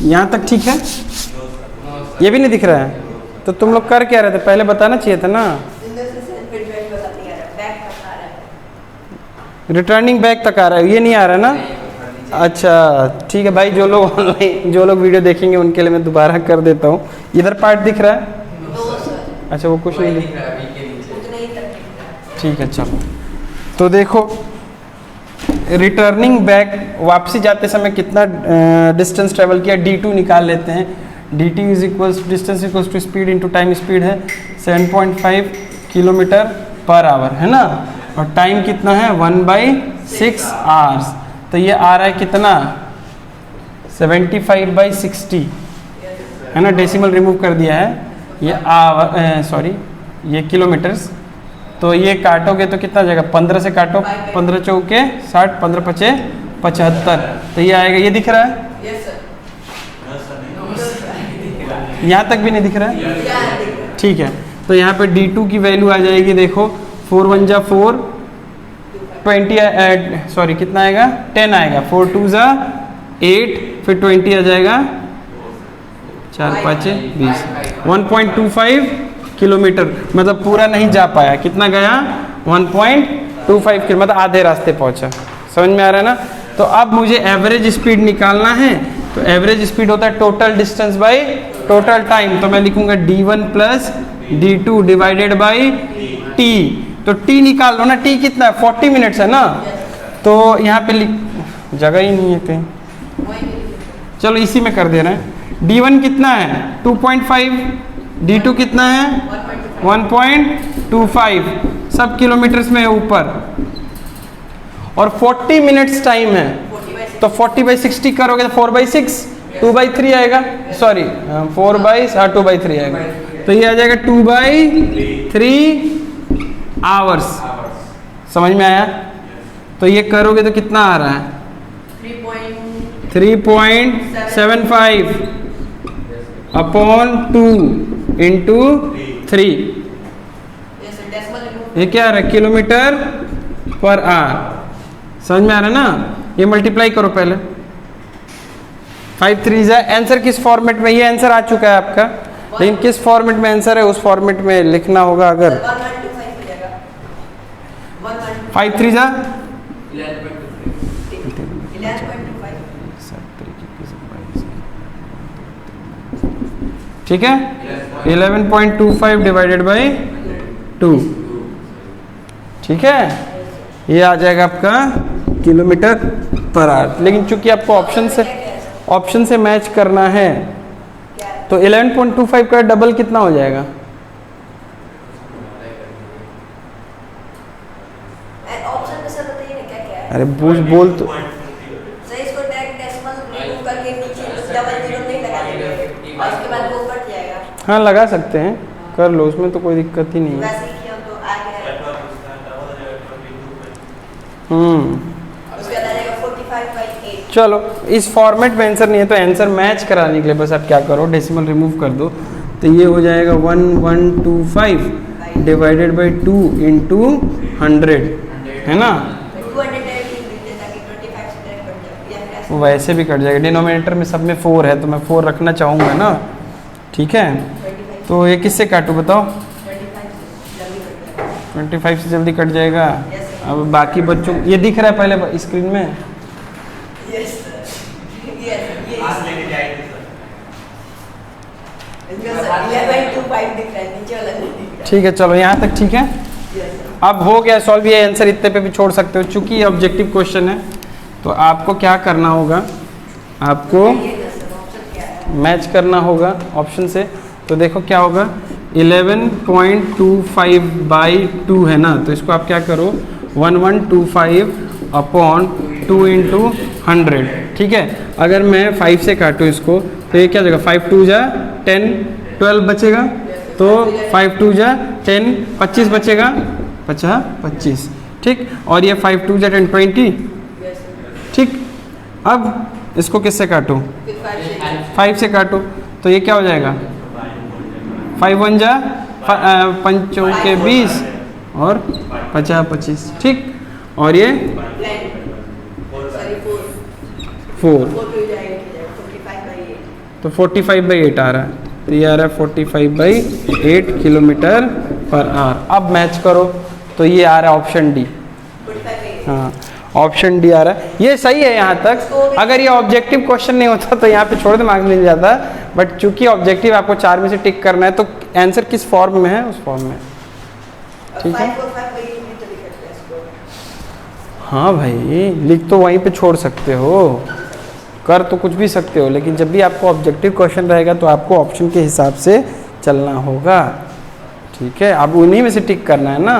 यहाँ तक ठीक है, ये भी नहीं दिख रहा है, तो तुम लोग कर क्या रहे थे, पहले बताना चाहिए था ना। रिटर्निंग बैक तक आ रहा है, ये नहीं आ रहा है ना, अच्छा ठीक है भाई, जो लोग ऑनलाइन, जो लोग वीडियो देखेंगे उनके लिए मैं दोबारा कर देता हूँ। इधर पार्ट दिख रहा है, अच्छा वो कुछ नहीं दिख रहा, ठीक है चलो। तो देखो रिटर्निंग बैक, वापसी जाते समय कितना डिस्टेंस ट्रेवल किया, d2 निकाल लेते हैं, dt is equals distance equals to speed into time, speed है 7.5 किलोमीटर पर आवर, है ना, और टाइम कितना है 1/6 आवर्स, तो ये आ रहा है कितना 75/60, है ना, डेसिमल रिमूव कर दिया है, ये आवर सॉरी ये किलोमीटर्स, तो ये काटोगे तो कितना जाएगा, 15 से काटो, 15 चौके 60, 15 पचे 75, तो ये आएगा, ये दिख रहा है, यहाँ तक भी नहीं दिख रहा है, ठीक है। तो यहाँ पे d2 की वैल्यू आ जाएगी, देखो 4 1 जा 4, 20 सॉरी कितना आएगा 10 आएगा, 4 2 जा 8, फिर 20 आ जाएगा, 4 5 20, 1.25 किलोमीटर, मतलब पूरा नहीं जा पाया, कितना गया 1.25 किलोमीटर, मतलब आधे रास्ते पहुंचा, समझ में आ रहा है ना। तो अब मुझे एवरेज स्पीड निकालना है, तो एवरेज स्पीड होता है total distance by total time, तो मैं लिखूंगा d1 plus d2 divided by t, तो t निकाल लो ना, t कितना है 40 मिनट्स है ना, तो यहाँ पे जगह ही नहीं है कहीं, चलो इसी में कर दे रहे हैं। D1 कितना है 2.5, D2 कितना है 1.25, सब किलोमीटर्स में है ऊपर, और 40 मिनट्स टाइम है, तो 40/60 करोगे तो 4/6, 2/3 आएगा, सॉरी 2/3 आएगा, तो ये आ जाएगा 2/3 आवर्स। समझ में आया? तो ये करोगे तो कितना आ रहा है 3.75 अपॉन 2 इंटू 3, ये क्या आ रहा है किलोमीटर पर आवर। समझ में आ रहा है ना? ये मल्टीप्लाई करो पहले, 5 3 आंसर किस फॉर्मेट में, ये आंसर आ चुका है आपका, लेकिन किस फॉर्मेट में आंसर है उस फॉर्मेट में लिखना होगा। अगर 5 3 ठीक है, 11.25 डिवाइडेड बाई 2, ठीक है, ये आ जाएगा आपका किलोमीटर पर आवर। लेकिन चूंकि आपको ऑप्शन से मैच करना है, तो 11.25 का डबल कितना हो जाएगा? अरे बोल तो हाँ लगा सकते हैं, कर लो, उसमें तो कोई दिक्कत ही नहीं है। चलो इस फॉर्मेट में आंसर नहीं है, तो आंसर मैच कराने के लिए बस आप क्या करो, डेसिमल रिमूव कर दो, तो ये हो जाएगा 1125 डिवाइडेड बाई 2 इंटू 100, है ना? वैसे भी कट जाएगा, डिनोमिनेटर में सब में 4 है, तो मैं 4 रखना चाहूँगा ना, ठीक है। तो ये किससे काटूँ बताओ? 25 से जल्दी कट जाएगा। अब बाकी बच्चों ये दिख रहा है पहले स्क्रीन में? ठीक है, चलो यहाँ तक ठीक है। अब हो गया सॉल्व, ये आंसर इतने पे भी छोड़ सकते हो, चूंकि ये ऑब्जेक्टिव क्वेश्चन है, तो आपको क्या करना होगा, आपको मैच करना होगा ऑप्शन से। तो देखो क्या होगा, 11.25 बाई 2 है ना, तो इसको आप क्या करो 1125 अपॉन 2 इंटू 100, ठीक है। अगर मैं 5 से काटूँ इसको, तो ये क्या हो जाएगा, 5 2 जा 10, 12 बचेगा, तो 5 2 जा 10, 25 बचेगा, 25, ठीक। और ये 5 2 जा 10, 20, ठीक। अब इसको किससे काटूँ, 5 से काटो, तो ये क्या हो जाएगा, 5 1 जा 5 के 20 और 25, ठीक। और ये 4, तो 45/8 आ रहा है, तो ये आ रहा है 45/8 किलोमीटर पर आवर। अब मैच करो, तो ये आ रहा है ऑप्शन डी, हाँ ऑप्शन डी आ रहा है, ये सही है यहाँ तक। अगर ये ऑब्जेक्टिव क्वेश्चन नहीं होता तो यहाँ पे छोड़ दे, मार्क्स मिल जाता, बट चूंकि ऑब्जेक्टिव आपको 4 में से टिक करना है, तो आंसर किस फॉर्म में है उस फॉर्म में, ठीक है। हाँ भाई लिख तो वहीं पे छोड़ सकते हो, कर तो कुछ भी सकते हो, लेकिन जब भी आपको ऑब्जेक्टिव क्वेश्चन रहेगा तो आपको ऑप्शन के हिसाब से चलना होगा, ठीक है। अब उन्हीं में से टिक करना है ना।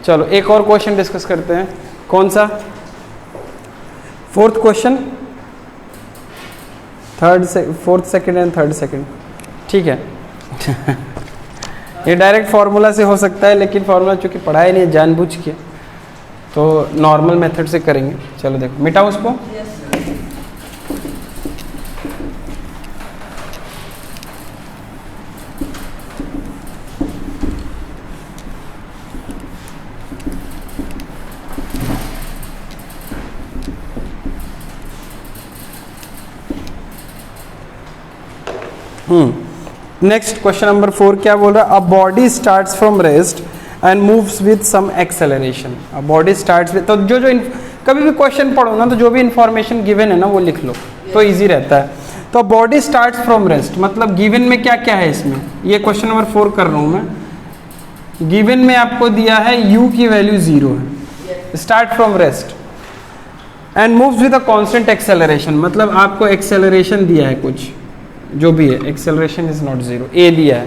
चलो एक और क्वेश्चन डिस्कस करते हैं, कौन सा, 4th question, 4th second and 3rd second, ठीक है। ये डायरेक्ट फार्मूला से हो सकता है, लेकिन फार्मूला चूंकि पढ़ाया नहीं है जानबूझ के, तो नॉर्मल मेथड से करेंगे। चलो देखो, मिटाओ उसको, नेक्स्ट क्वेश्चन नंबर 4 क्या बोल रहा है, a body starts from rest and moves with some acceleration. A body starts with, तो जो कभी भी क्वेश्चन पढ़ो ना, तो जो भी इंफॉर्मेशन गिवन है ना वो लिख लो, तो इजी रहता है। तो बॉडी स्टार्ट्स फ्रॉम रेस्ट, मतलब गिवन में क्या क्या है इसमें, ये क्वेश्चन नंबर 4 कर रहा हूँ मैं। गिवन में आपको दिया है u की वैल्यू 0 है, start from rest, and moves with a constant acceleration, मतलब आपको एक्सेलरेशन दिया है कुछ, जो भी है, एक्सेलरेशन इज नॉट जीरो, ए दिया है,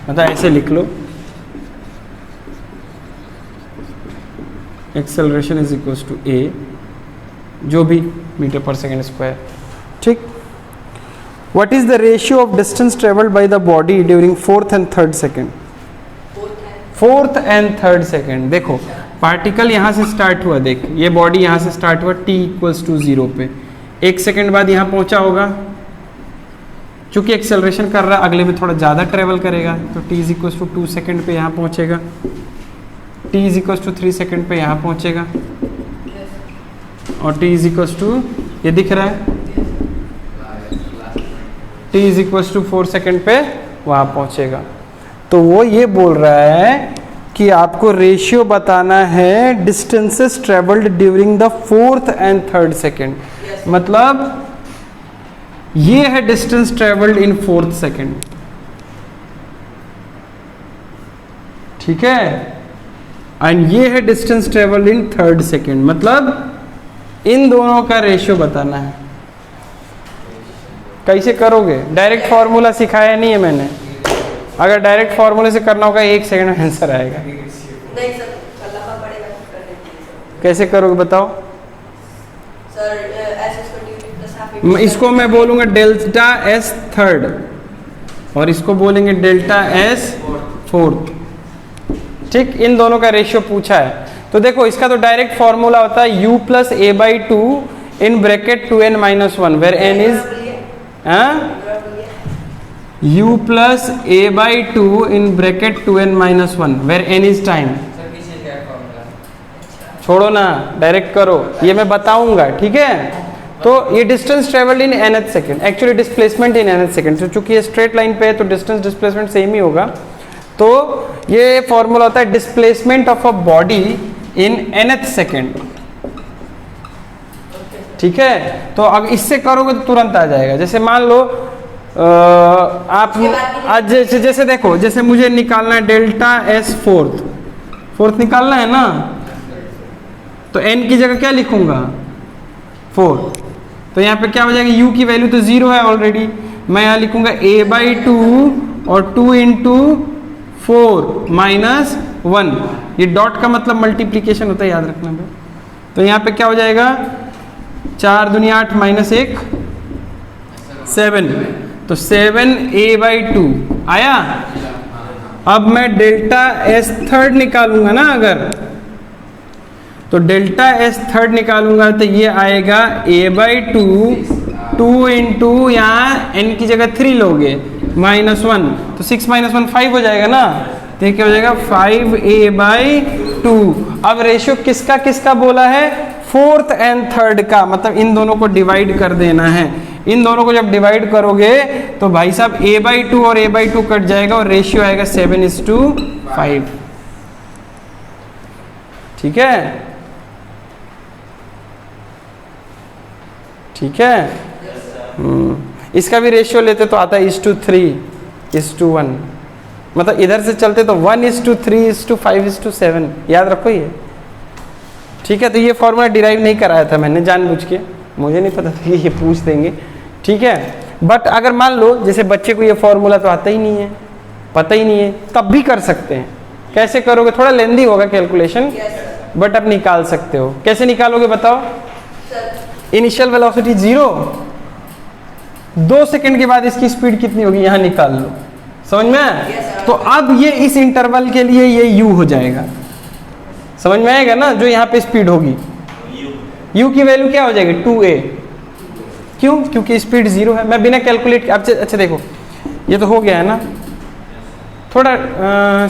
मतलब ऐसे लिख लो, एक्सेलरेशन इज इक्वल टू ए, जो भी मीटर पर सेकेंड स्क्वायर, ठीक। What is the ratio of distance travelled by the body during fourth and third second? Fourth and third second, देखो पार्टिकल यहाँ से स्टार्ट हुआ, देख ये बॉडी यहाँ से स्टार्ट हुआ t इक्वल्स टू 0 पे, 1 सेकेंड बाद यहाँ पहुँचा होगा, चूंकि एक्सेलरेशन कर रहा है अगले में थोड़ा ज़्यादा ट्रेवल करेगा, तो t is equals to 2 second पे यहाँ पहुँचेगा, t is equals to 3 second पे यहाँ पहुँचेगा, और t इज इक्वल्स टू, ये दिख रहा है, t is equals to 4 second पे वहाँ पहुँचेगा। तो वो ये बोल रहा है कि आपको रेशियो बताना है distances travelled during the fourth and third second, मतलब ये है distance travelled in fourth second, ठीक है, एंड ये है distance travelled in third second, मतलब इन दोनों का रेशियो बताना है। कैसे करोगे? डायरेक्ट फॉर्मूला सिखाया नहीं है मैंने, अगर डायरेक्ट फॉर्मूले से करना होगा 1 सेकंड में आंसर आएगा। नहीं सर, चलना पड़ेगा कर लेते हैं। कैसे करोगे बताओ? Sir S square plus half, इसको मैं बोलूंगा डेल्टा एस थर्ड और इसको बोलेंगे डेल्टा एस फोर्थ, ठीक। इन दोनों का रेशियो पूछा है, तो देखो इसका तो डायरेक्ट फॉर्मूला होता है u plus a by two in bracket 2n minus 1 where n is u plus a by two in bracket 2n minus 1 where n is time. Sir पीछे क्या फॉर्मूला? छोड़ो ना, डायरेक्ट करो, ये मैं बताऊंगा, ठीक है। तो ये distance travelled in nth second, actually displacement in nth second, तो चूंकि ये स्ट्रेट लाइन पे है तो डिस्टेंस डिस्प्लेसमेंट सेम ही होगा, तो ये फॉर्मूला होता है displacement of a body in nth second, ठीक है। तो अगर इससे करोगे तो तुरंत आ जाएगा। जैसे मान लो आप आज जैसे देखो, जैसे मुझे निकालना है डेल्टा एस फोर्थ निकालना है ना, तो n की जगह क्या लिखूंगा 4, तो यहाँ पे क्या हो जाएगा, u की वैल्यू तो 0 है ऑलरेडी, मैं यहाँ लिखूंगा a बाई 2 और 2 इंटू 4 माइनस 1, ये डॉट का मतलब मल्टीप्लीकेशन होता है, याद रखना है। तो यहाँ पे क्या हो जाएगा, 4 दूनी 8 माइनस 1 7, तो 7a बाई 2 आया। अब मैं डेल्टा एस थर्ड निकालूंगा ना, अगर तो डेल्टा एस थर्ड निकालूंगा तो ये आएगा a बाई 2 इंटू यहाँ n की जगह 3 लोगे माइनस 1, तो 6 माइनस 1 5 हो जाएगा ना, तो ये क्या हो जाएगा 5a बाई 2। अब रेशियो किसका किसका बोला है, फोर्थ एंड थर्ड का, मतलब इन दोनों को डिवाइड कर देना है। इन दोनों को जब डिवाइड करोगे तो भाई साहब a बाई 2 और a बाई 2 कट जाएगा और रेशियो आएगा 7:5, ठीक है, ठीक है। इसका भी रेशियो लेते तो आता है 1:3:1, मतलब इधर से चलते तो 1:3:5:7, याद रखो ये, ठीक है। तो ये फॉर्मूला डिराइव नहीं कराया था मैंने जानबूझ के, मुझे नहीं पता था कि ये पूछ देंगे, ठीक है। बट अगर मान लो जैसे बच्चे को ये फॉर्मूला तो आता ही नहीं है, पता ही नहीं है, तब भी कर सकते हैं। कैसे करोगे, थोड़ा लेंदी होगा कैलकुलेशन, बट अब निकाल सकते हो। कैसे निकालोगे बताओ? इनिशियल वेलोसिटी 0, 2 सेकंड के बाद इसकी स्पीड कितनी होगी यहाँ निकाल लो, समझ में आया? तो अब ये इस इंटरवल के लिए ये u हो जाएगा, समझ में आएगा ना, जो यहाँ पे स्पीड होगी u की वैल्यू क्या हो जाएगी 2a, क्यों? क्योंकि स्पीड 0 है। मैं बिना कैलकुलेट, अच्छा देखो ये तो हो गया है ना, थोड़ा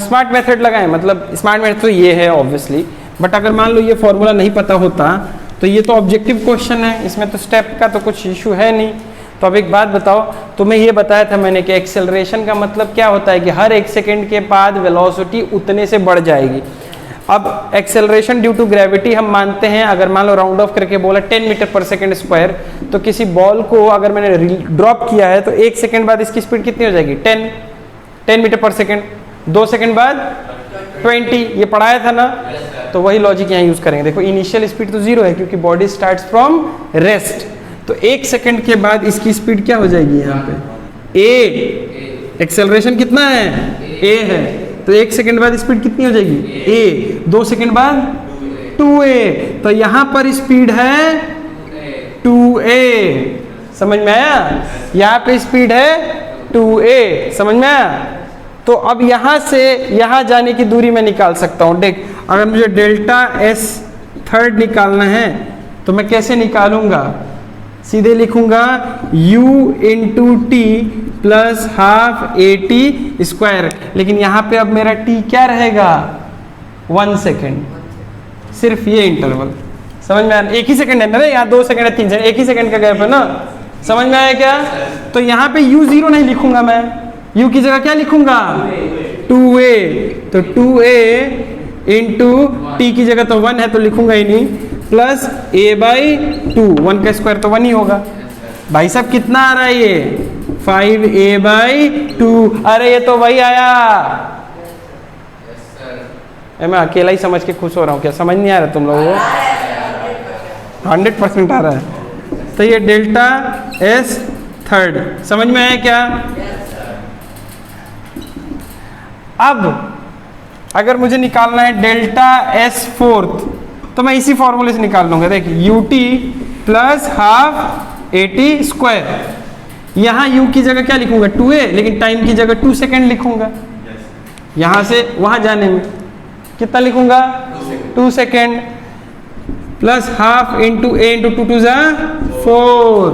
स्मार्ट मेथड लगाएं, मतलब स्मार्ट मेथड तो ये है ऑब्वियसली, बट अगर मान लो ये फॉर्मूला नहीं पता होता तो ये तो ऑब्जेक्टिव क्वेश्चन है, इसमें तो स्टेप का तो कुछ इशू है नहीं। तो अब एक बात बताओ, तुम्हें ये बताया था मैंने कि एक्सेलरेशन का मतलब क्या होता है कि हर 1 सेकेंड के बाद वेलोसिटी उतने से बढ़ जाएगी। अब एक्सेलरेशन ड्यू टू ग्रेविटी हम मानते हैं, अगर मान लो राउंड ऑफ करके बोला 10 मीटर पर सेकेंड स्क्वायर, तो किसी बॉल को अगर मैंने ड्रॉप किया है तो 1 सेकेंड बाद इसकी स्पीड कितनी हो जाएगी 10 मीटर पर सेकेंड, 2 सेकेंड बाद 20, ये पढ़ाया था ना। तो वही लॉजिक यहाँ यूज करेंगे। देखो इनिशियल स्पीड तो 0 है क्योंकि बॉडी स्टार्ट्स फ्रॉम रेस्ट, तो 1 सेकंड के बाद इसकी स्पीड क्या हो जाएगी यहाँ पे a, एक्सेलरेशन कितना है a है, तो 1 सेकंड बाद स्पीड कितनी हो जाएगी a, 2 सेकंड बाद 2a, तो यहाँ पर स्पीड है 2a, समझ में आया? यहाँ पे स्पीड है 2a, समझ में आया? तो अब यहाँ से यहाँ जाने की दूरी मैं निकाल सकता हूँ। देख, अगर मुझे डेल्टा s थर्ड निकालना है तो मैं कैसे निकालूंगा? सीधे लिखूंगा u into T plus half A T square, लेकिन यहाँ पे अब मेरा t क्या रहेगा? 1 सेकेंड, सिर्फ ये इंटरवल, समझ में आया? 1 ही सेकंड है ना, यहाँ 2 सेकंड है 3 सेकंड, 1 ही सेकंड का गैप है ना, समझ में आया क्या? तो यहाँ पे u0 नहीं लिखूंगा मैं, u की जगह क्या लिखूंगा? 2a, तो 2a इंटू टी की जगह तो 1 है तो लिखूंगा ही नहीं, प्लस a/2, 1 का स्क्वायर तो 1 ही होगा। भाई साहब कितना आ रहा है ये? 5a/2, अरे ये तो वही आया। मैं अकेला ही समझ के खुश हो रहा हूँ, क्या समझ नहीं आ रहा तुम लोगों को? 100% आ रहा है। तो ये डेल्टा s थर्ड, समझ में आया क्या? अब अगर मुझे निकालना है डेल्टा s फोर्थ, तो मैं इसी फॉर्मूले से निकाल लूंगा। देख, ut plus half A T square, यहाँ u की जगह क्या लिखूंगा? 2a, लेकिन टाइम की जगह 2 सेकेंड लिखूंगा। यहाँ से वहाँ जाने में कितना लिखूंगा? 2 सेकेंड, प्लस हाफ इंटू ए इंटू 2 2 4,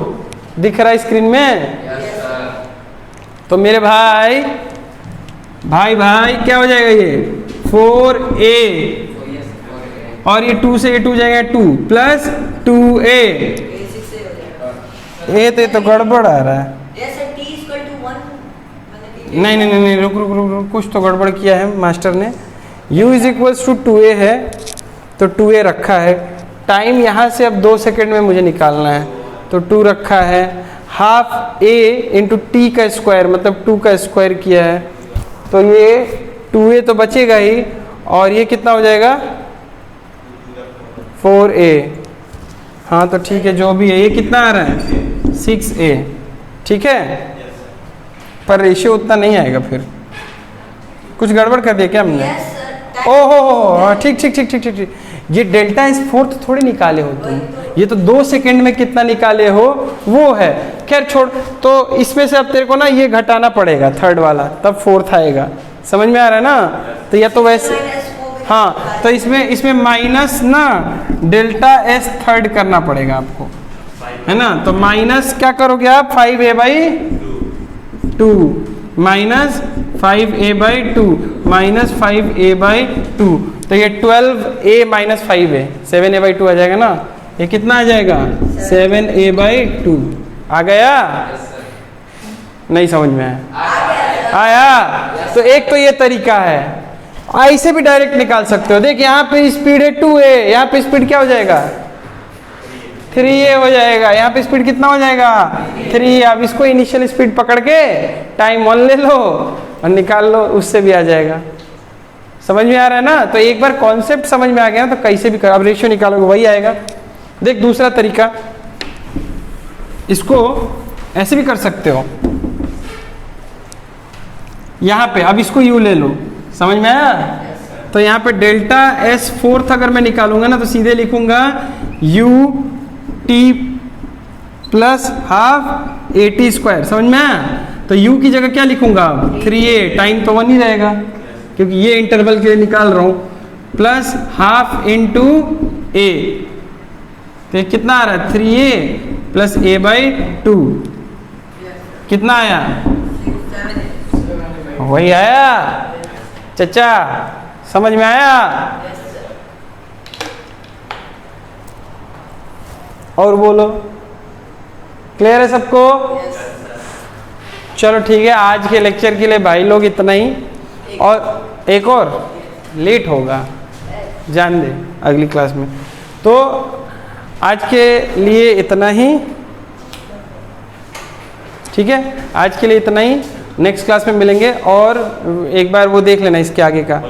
दिख रहा है स्क्रीन में? तो मेरे भाई क्या हो जाएगा ये? 4a, और ये 2 से 2 जाएगा 2 प्लस 2a, ये तो गड़बड़ आ रहा है। नहीं, रुक, कुछ तो गड़बड़ किया है मास्टर ने। u is equals to 2a है, तो 2a रखा है। टाइम यहाँ से अब 2 सेकेंड में मुझे निकालना है, तो 2 रखा है। हाफ a इंटू टी का स्क्वायर, मतलब 2 का स्क्वायर किया है, तो ये 2a तो बचेगा ही, और ये कितना हो जाएगा? 4a। हाँ तो ठीक है, जो भी है, ये कितना आ रहा है? 6a, ठीक है, पर रेशियो उतना नहीं आएगा। फिर कुछ गड़बड़ कर दिया क्या हमने? ओहो, ठीक। ये डेल्टा एस फोर्थ थोड़ी निकाले हो तुम, ये तो 2 सेकंड में कितना निकाले हो वो है। खैर छोड़, तो इसमें से अब तेरे को ना ये घटाना पड़ेगा थर्ड वाला, तब फोर्थ आएगा। समझ में आ रहा है ना? तो या तो वैसे, हाँ, तो इसमें माइनस ना डेल्टा एस थर्ड करना पड़ेगा आपको, है ना? तो माइनस क्या करोगे आप? 5a/2 minus 5a/2 minus 5a/2, तो ये 12a माइनस 5a, 7a/2 आ जाएगा ना? ये कितना आ जाएगा? 7a/2 आ गया? नहीं समझ में आया? तो एक तो ये तरीका है, ऐसे भी डायरेक्ट निकाल सकते हो। देख, यहाँ पे स्पीड है 2a, यहाँ पे स्पीड क्या हो जाएगा? 3a हो जाएगा। यहाँ पे स्पीड कितना हो जाएगा? 3। अब इसको इनिशियल स्पीड पकड़ के टाइम 1 ले लो और निकाल लो, उससे भी आ जाएगा। समझ में आ रहा है ना? तो एक बार कॉन्सेप्ट समझ में आ गया तो कैसे भी कर, अब रेशियो निकालोगे वही आएगा। देख दूसरा तरीका, इसको ऐसे भी कर सकते हो। यहाँ पे अब इसको u ले लो, समझ में आया? तो यहाँ पे डेल्टा एस फोर्थ अगर मैं निकालूंगा ना, तो सीधे लिखूंगा u t plus half A T square. समझ में आया? तो u की जगह क्या लिखूंगा? 3a, टाइम तो 1 ही रहेगा क्योंकि ये इंटरवल के लिए निकाल रहा हूं, प्लस हाफ इंटू a, तो ये कितना आ रहा है? 3a प्लस a/2, कितना आया? वही आया चचा, समझ में आया? और बोलो, क्लियर है सबको? चलो ठीक है, आज के लेक्चर के लिए भाई लोग इतना ही, और एक और लेट होगा, जान दे अगली क्लास में। तो आज के लिए इतना ही, ठीक है? आज के लिए इतना ही, नेक्स्ट क्लास में मिलेंगे। और एक बार वो देख लेना इसके आगे का।